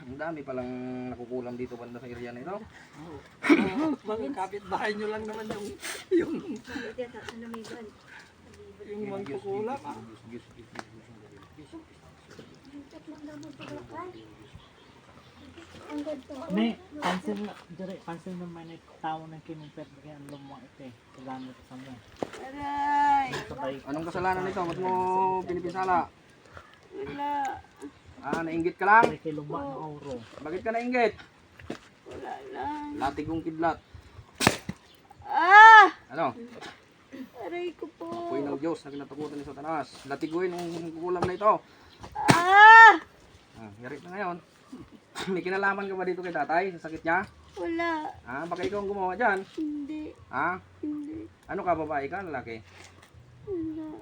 Ang dami palang nakukulam dito banda sa area na ito. Mga kapitbahay nyo lang naman yung mangkukulam. May pansin na may tao na kinumpet kaya ang lumuwa ito eh. Kagamit sa mo. Aray! Anong kasalanan nito? Ba't mo pinipinsala? Wala. Nainggit ka lang? 3 kilo ba ng euro? Bakit ka nainggit? Wala lang. Latigong kidlat. Ah! Ano? Aray ko po. Apoy ng Diyos na kinatakutan ni Satanas. Latiguin ang kukulam na ito. Ah! Yari na ngayon. May kinalaman ka ba dito kay tatay sa sakit niya? Wala. Baka ikaw ang gumawa dyan. Hindi. Hindi. Ano ka, babae ka, lalaki? Wala.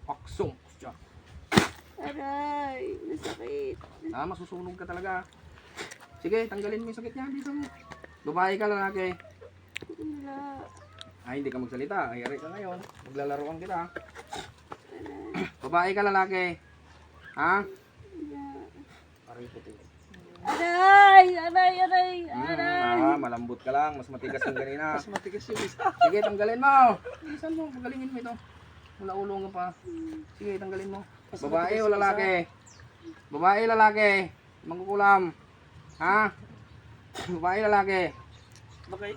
Paksong. Siya. Aray. Masakit. Masusunog ka talaga. Sige, tanggalin mo yung sakit niya. Dito mo. Babae ka, lalaki. Wala. Hindi ka magsalita. Yari ka ngayon. Maglalaroan kita. Babae ka, lalaki. Wala. Aray puti. Aray! Aray! Aray! Aray! Malambot ka lang. Mas matigas ng ganina. Mas matigas yung isa. Sige, tanggalin mo. Saan mo? Pagalingin mo ito. Wala ulong ka pa. Sige, tanggalin mo. Babae o lalaki? Babae, lalaki. Mangkukulam. Babae, lalaki. Bagay.